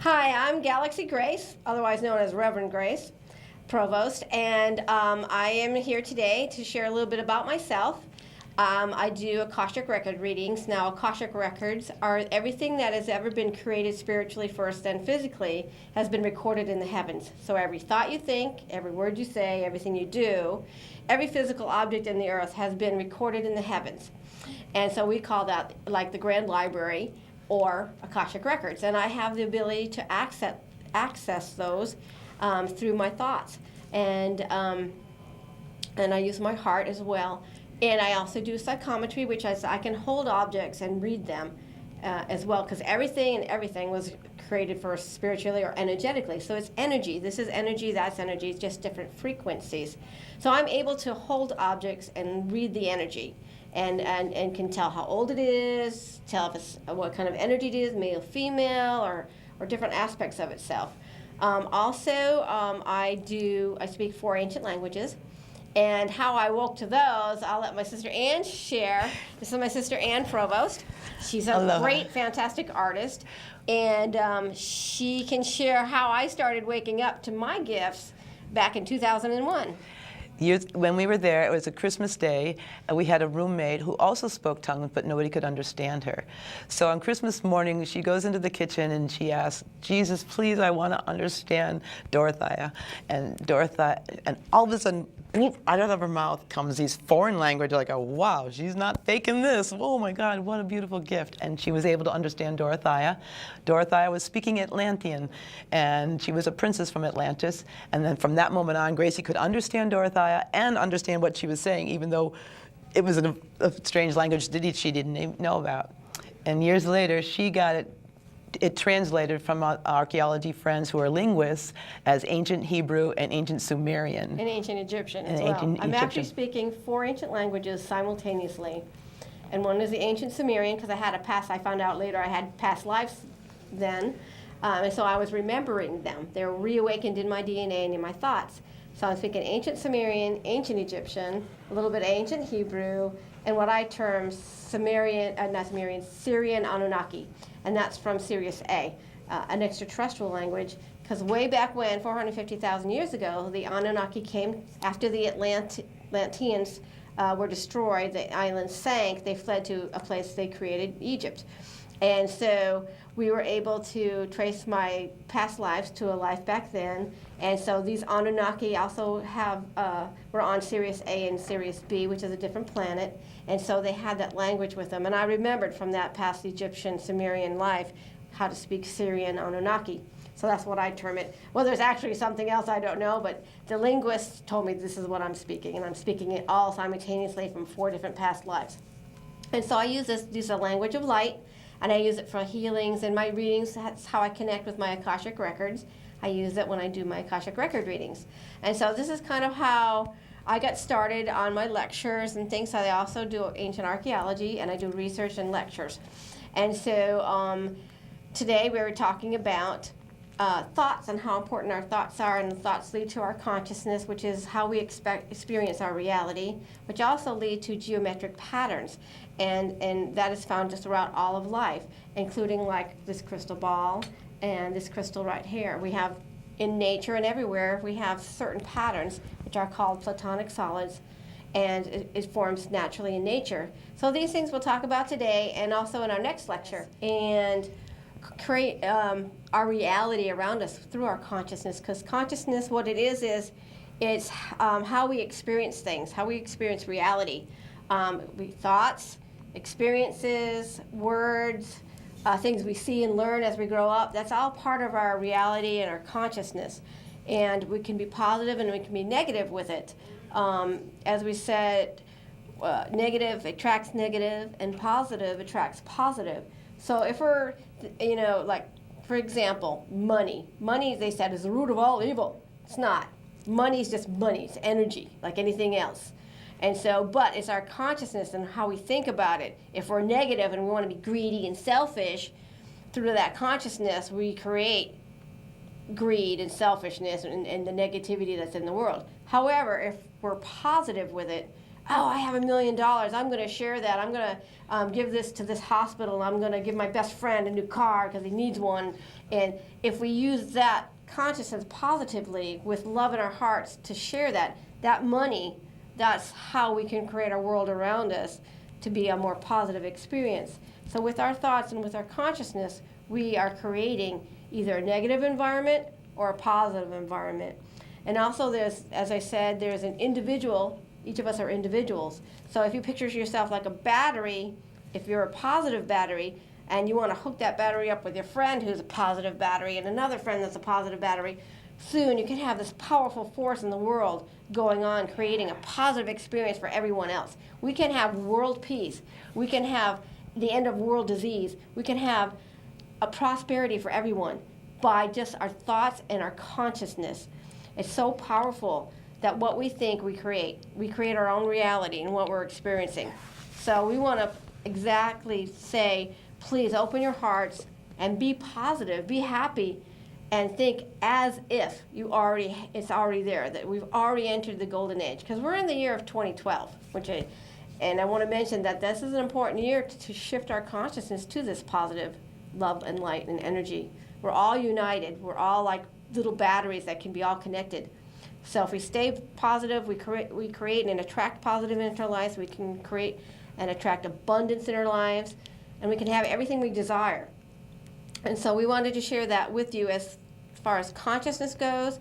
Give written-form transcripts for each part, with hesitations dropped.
Hi, I'm Galaxy Grace, otherwise known as Reverend Grace, Provost, and I am here today to share a little bit about myself. I do Akashic record readings. Now, Akashic records are everything that has ever been created spiritually first and physically has been recorded in the heavens. So every thought you think, every word you say, everything you do, every physical object in the earth has been recorded in the heavens. And so we call that like the Grand Library or Akashic records. And I have the ability to access those through my thoughts. And I use my heart as well. And I also do psychometry, which is I can hold objects and read them as well, because everything was created first spiritually or energetically. So it's energy. This is energy, that's energy. It's just different frequencies. So I'm able to hold objects and read the energy. And can tell how old it is, tell if it's what kind of energy it is, male, female, or different aspects of itself. I speak 4 ancient languages, and how I woke to those, I'll let my sister Ann share. This is my sister Ann Provost. She's a great, fantastic artist, and she can share how I started waking up to my gifts back in 2001. When we were there, it was a Christmas day, and we had a roommate who also spoke tongues, but nobody could understand her. So on Christmas morning, she goes into the kitchen and she asks, Jesus, please, I want to understand Dorothea. And all of a sudden, out of her mouth comes these foreign language, like, oh, wow, she's not faking this. Oh my God, what a beautiful gift. And she was able to understand Dorothea. Dorothea was speaking Atlantean, and she was a princess from Atlantis. And then from that moment on, Gracie could understand Dorothea and understand what she was saying, even though it was a strange language that she didn't even know about. And years later, she got it translated from archaeology friends who are linguists as ancient Hebrew and ancient Sumerian. And ancient Egyptian as well. I'm actually speaking 4 ancient languages simultaneously. And one is the ancient Sumerian, because I found out later I had past lives then. And so I was remembering them. They were reawakened in my DNA and in my thoughts. So I'm speaking ancient Sumerian, ancient Egyptian, a little bit ancient Hebrew, and what I term Syrian Anunnaki. And that's from Sirius A, an extraterrestrial language, because way back when, 450,000 years ago, the Anunnaki came after the Atlanteans were destroyed, the island sank, they fled to a place they created, Egypt. And so we were able to trace my past lives to a life back then. And so these Anunnaki also were on Sirius A and Sirius B, which is a different planet. And so they had that language with them. And I remembered from that past Egyptian Sumerian life how to speak Syrian Anunnaki. So that's what I term it. Well, there's actually something else I don't know, but the linguists told me this is what I'm speaking. And I'm speaking it all simultaneously from 4 different past lives. And so I use a language of light. And I use it for healings and my readings. That's how I connect with my Akashic records. I use it when I do my Akashic record readings. And so this is kind of how I got started on my lectures and things. I also do ancient archaeology, and I do research and lectures. And so today we were talking about thoughts and how important our thoughts are, and the thoughts lead to our consciousness, which is how we experience our reality, which also lead to geometric patterns. And that is found just throughout all of life, including like this crystal ball and this crystal right here. We have in nature and everywhere, we have certain patterns which are called platonic solids, and it forms naturally in nature. So these things we'll talk about today and also in our next lecture, and create our reality around us through our consciousness, because consciousness, what it is it's how we experience things, how we experience reality. Thoughts, experiences, words, things we see and learn as we grow up. That's all part of our reality and our consciousness. And we can be positive and we can be negative with it. As we said, negative attracts negative and positive attracts positive. So if we're, like, for example, money. Money, they said, is the root of all evil. It's not. Money is just money. It's energy, like anything else. And so, but it's our consciousness and how we think about it. If we're negative and we want to be greedy and selfish, through that consciousness, we create greed and selfishness and the negativity that's in the world. However, if we're positive with it, oh, I have $1 million, I'm going to share that. I'm going to give this to this hospital. I'm going to give my best friend a new car because he needs one. And if we use that consciousness positively with love in our hearts to share that money, that's how we can create our world around us to be a more positive experience. So with our thoughts and with our consciousness, we are creating either a negative environment or a positive environment. And also there's, as I said, there's an individual. Each of us are individuals. So if you picture yourself like a battery, if you're a positive battery, and you want to hook that battery up with your friend who's a positive battery and another friend that's a positive battery, soon you can have this powerful force in the world going on, creating a positive experience for everyone else. We can have world peace. We can have the end of world disease. We can have a prosperity for everyone by just our thoughts and our consciousness. It's so powerful that what we think, we create. We create our own reality and what we're experiencing. So we want to exactly say, please open your hearts and be positive, be happy, and think as if it's already there, that we've already entered the golden age. Because we're in the year of 2012, and I want to mention that this is an important year to shift our consciousness to this positive love and light and energy. We're all united. We're all like little batteries that can be all connected. So if we stay positive, we create and attract positive into our lives. We can create and attract abundance in our lives, and we can have everything we desire. And so we wanted to share that with you as far as consciousness goes,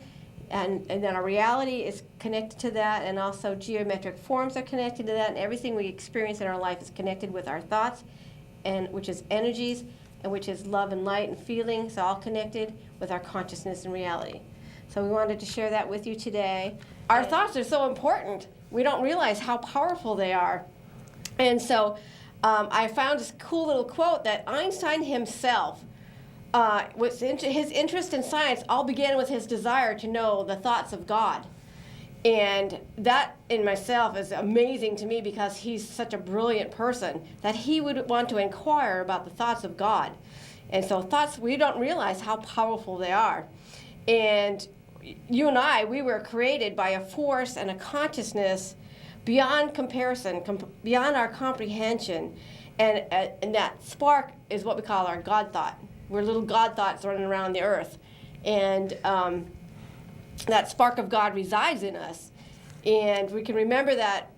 and then our reality is connected to that, and also geometric forms are connected to that, and everything we experience in our life is connected with our thoughts, and which is energies, and which is love and light and feelings, all connected with our consciousness and reality. So we wanted to share that with you today. Our thoughts are so important. We don't realize how powerful they are. And so I found this cool little quote that Einstein himself, his interest in science all began with his desire to know the thoughts of God. And that in myself is amazing to me because he's such a brilliant person that he would want to inquire about the thoughts of God. And so thoughts, we don't realize how powerful they are. And you and I, we were created by a force and a consciousness beyond comparison, beyond our comprehension. And that spark is what we call our God thought. We're little God thoughts running around the earth. And that spark of God resides in us. And we can remember that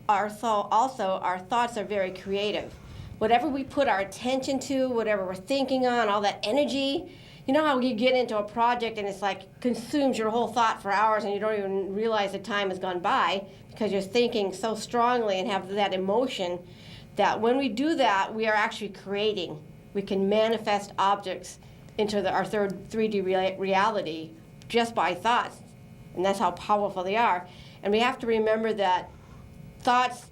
our thoughts are very creative. Whatever we put our attention to, whatever we're thinking on, all that energy, you know how you get into a project and it's like consumes your whole thought for hours and you don't even realize the time has gone by because you're thinking so strongly and have that emotion, that when we do that, we are actually creating. We can manifest objects into our third 3D reality just by thoughts. And that's how powerful they are. And we have to remember that thoughts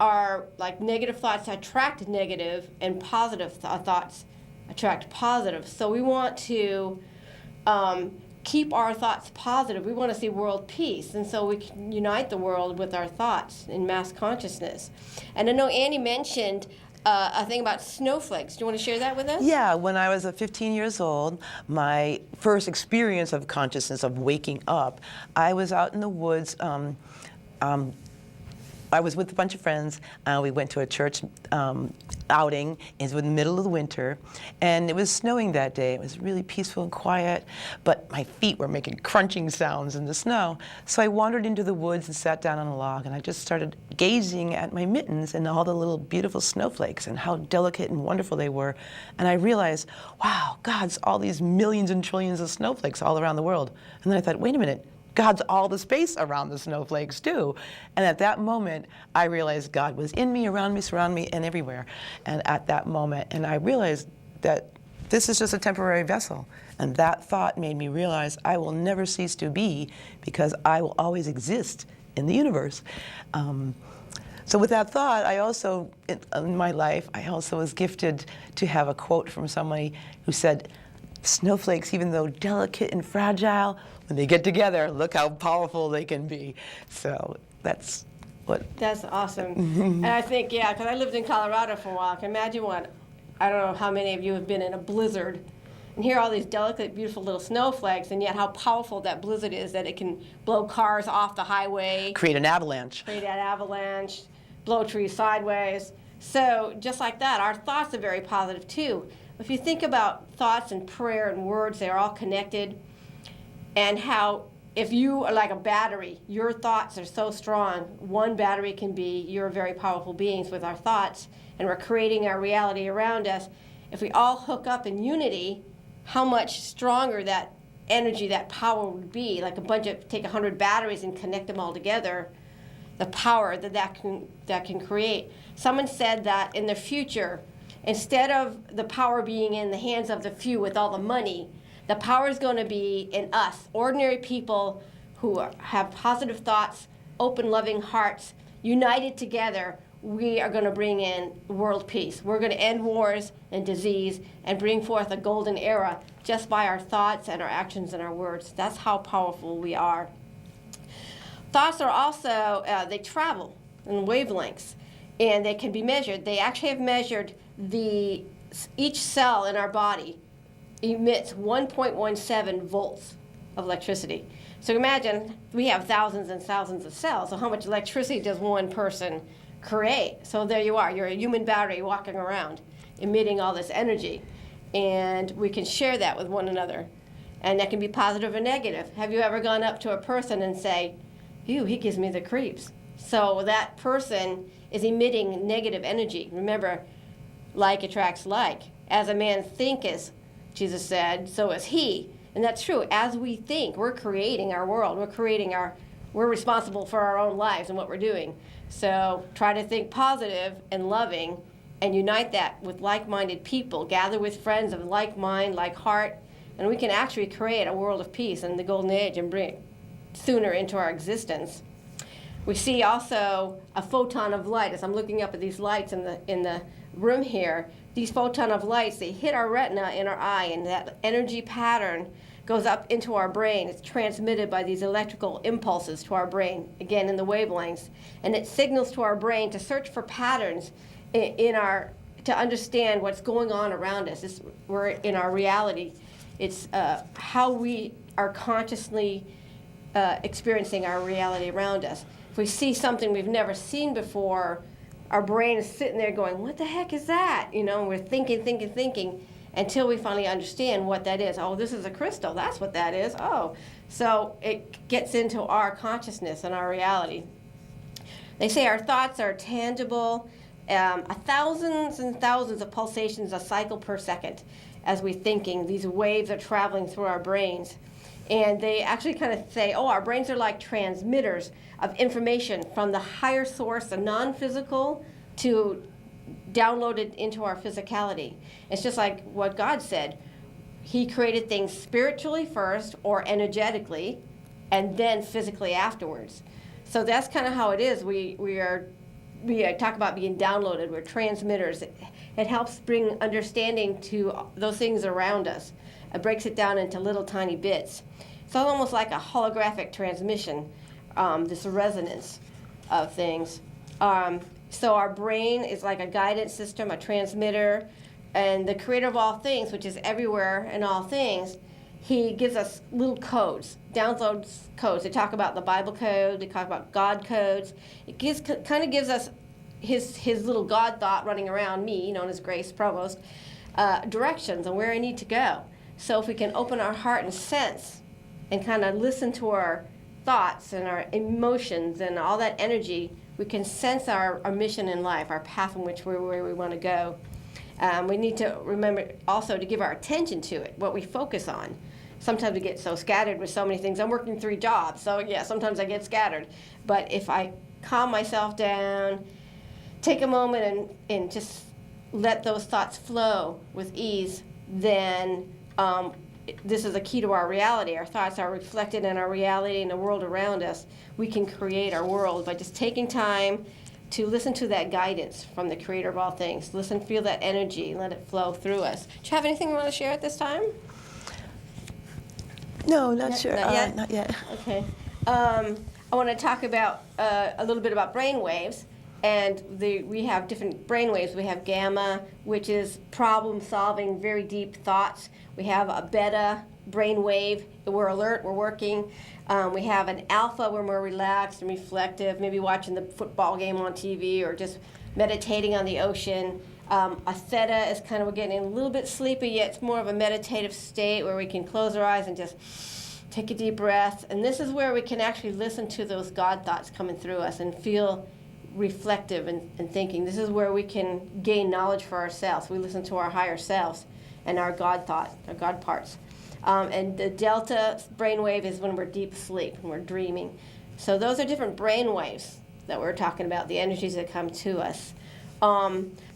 are like negative thoughts attract negative and positive thoughts attract positive. So we want to keep our thoughts positive. We want to see world peace. And so we can unite the world with our thoughts in mass consciousness. And I know Annie mentioned a thing about snowflakes. Do you want to share that with us? Yeah, when I was 15 years old, my first experience of consciousness, of waking up, I was out in the woods. I was with a bunch of friends. We went to a church outing. It was in the middle of the winter, and it was snowing that day. It was really peaceful and quiet, but my feet were making crunching sounds in the snow. So I wandered into the woods and sat down on a log, and I just started gazing at my mittens and all the little beautiful snowflakes and how delicate and wonderful they were. And I realized, wow, God's all these millions and trillions of snowflakes all around the world. And then I thought, wait a minute. God's all the space around the snowflakes too. And at that moment, I realized God was in me, around me, surrounding me, and everywhere. And at that moment, and I realized that this is just a temporary vessel. And that thought made me realize I will never cease to be, because I will always exist in the universe. So with that thought, I also, in my life, I also was gifted to have a quote from somebody who said, snowflakes, even though delicate and fragile, when they get together, look how powerful they can be. So that's what. That's awesome. And I think, yeah, because I lived in Colorado for a while. I can imagine I don't know how many of you have been in a blizzard and hear all these delicate, beautiful little snowflakes, and yet how powerful that blizzard is, that it can blow cars off the highway. Create an avalanche. Create an avalanche, blow trees sideways. So just like that, our thoughts are very positive too. If you think about thoughts and prayer and words, they're all connected. And how if you are like a battery, your thoughts are so strong. One battery can be, you're very powerful beings with our thoughts, and we're creating our reality around us. If we all hook up in unity, how much stronger that energy, that power would be. Like take 100 batteries and connect them all together, the power that can create. Someone said that in the future, instead of the power being in the hands of the few with all the money, the power is going to be in us, ordinary people who have positive thoughts, open, loving hearts, united together. We are going to bring in world peace. We're going to end wars and disease and bring forth a golden era just by our thoughts and our actions and our words. That's how powerful we are. Thoughts are also, they travel in wavelengths, and they can be measured. They actually have measured each cell in our body emits 1.17 volts of electricity. So imagine we have thousands and thousands of cells, so how much electricity does one person create? So there you are, you're a human battery walking around, emitting all this energy, and we can share that with one another. And that can be positive or negative. Have you ever gone up to a person and say, ew, he gives me the creeps? So that person is emitting negative energy. Remember, like attracts like. As a man thinketh, Jesus said, so is he. And that's true. As we think, we're creating our world. We're responsible for our own lives and what we're doing. So try to think positive and loving and unite that with like-minded people. Gather with friends of like mind, like heart, and we can actually create a world of peace in the golden age and bring it sooner into our existence. We see also a photon of light. As I'm looking up at these lights in the room here, these photon of lights, they hit our retina in our eye, and that energy pattern goes up into our brain. It's transmitted by these electrical impulses to our brain, again in the wavelengths, and it signals to our brain to search for patterns to understand what's going on around us. We're in our reality. It's how we are consciously experiencing our reality around us. If we see something we've never seen before, our brain is sitting there going, what the heck is that? You know, we're thinking, until we finally understand what that is. Oh, this is a crystal. That's what that is. Oh. So it gets into our consciousness and our reality. They say our thoughts are tangible. Thousands and thousands of pulsations a cycle per second as we're thinking. These waves are traveling through our brains. And they actually kind of say, our brains are like transmitters of information from the higher source, the non-physical, to downloaded into our physicality. It's just like what God said. He created things spiritually first, or energetically, and then physically afterwards. So that's kind of how it is. We talk about being downloaded. We're transmitters. It helps bring understanding to those things around us. It breaks it down into little tiny bits. It's almost like a holographic transmission, this resonance of things. So our brain is like a guidance system, a transmitter, and the creator of all things, which is everywhere in all things, he gives us little codes, downloads codes. They talk about the Bible code, they talk about God codes. It kind of gives us his little God thought running around me, known as Grace, Provost, directions on where I need to go. So if we can open our heart and sense and kind of listen to our thoughts and our emotions and all that energy, we can sense our mission in life, our path in which where we want to go. We need to remember also to give our attention to it, what we focus on. Sometimes we get so scattered with so many things. I'm working 3 jobs, so yeah, sometimes I get scattered. But if I calm myself down, take a moment and just let those thoughts flow with ease, then this is a key to our reality. Our thoughts are reflected in our reality and the world around us. We can create our world by just taking time to listen to that guidance from the Creator of all things. Listen, feel that energy, let it flow through us. Do you have anything you want to share at this time? No, not sure. Not yet? Not yet. Okay. I want to talk about a little bit about brain waves. And we have different brain waves. We have gamma, which is problem-solving, very deep thoughts. We have a beta brain wave. We're alert, we're working. We have an alpha, we're more relaxed and reflective, maybe watching the football game on TV or just meditating on the ocean. A theta is kind of getting a little bit sleepy, yet it's more of a meditative state where we can close our eyes and just take a deep breath. And this is where we can actually listen to those God thoughts coming through us and feel reflective and thinking. This is where we can gain knowledge for ourselves. We listen to our higher selves and our God thought, our God parts. And the delta brainwave is when we're deep asleep and we're dreaming. So those are different brain waves that we're talking about, the energies that come to us.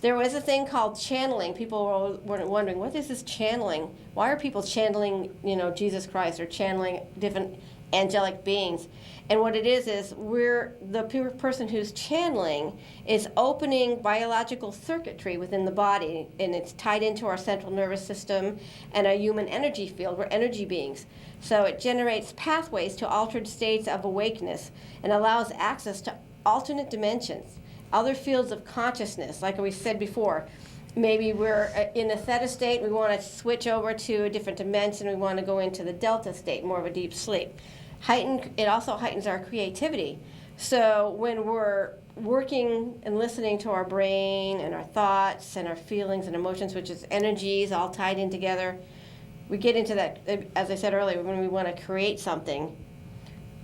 There was a thing called channeling. People were wondering, what is this channeling? Why are people channeling, Jesus Christ or channeling different angelic beings? And what it is the person who's channeling is opening biological circuitry within the body, and it's tied into our central nervous system and our human energy field. We're energy beings. So it generates pathways to altered states of awakeness and allows access to alternate dimensions, other fields of consciousness. Like we said before, maybe we're in a theta state, we want to switch over to a different dimension, we want to go into the delta state, more of a deep sleep. It also heightens our creativity. So when we're working and listening to our brain and our thoughts and our feelings and emotions, which is energies all tied in together, we get into that, as I said earlier, when we want to create something,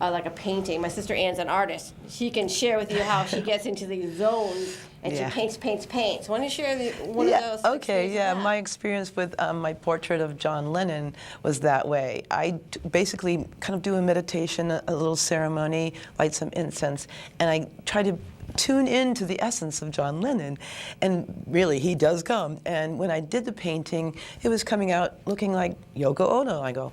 like a painting. My sister Ann's an artist. She can share with you how she gets into these zones and she paints. Why don't you share one of those? Okay, yeah. My experience with my portrait of John Lennon was that way. I basically kind of do a meditation, a little ceremony, light some incense, and I try to tune into the essence of John Lennon. And really, he does come. And when I did the painting, it was coming out looking like Yoko Ono. I go,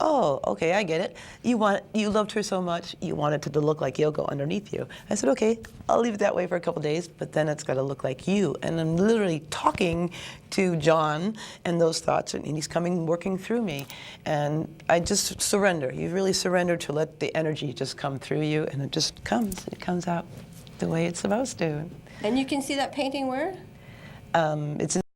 oh, okay, I get it. You loved her so much, you want it to look like Yoko underneath you. I said, okay, I'll leave it that way for a couple days, but then it's got to look like you. And I'm literally talking to John and those thoughts, and he's coming, working through me. And I just surrender. You really surrender to let the energy just come through you, and it just comes. It comes out the way it's supposed to. And you can see that painting where? It's in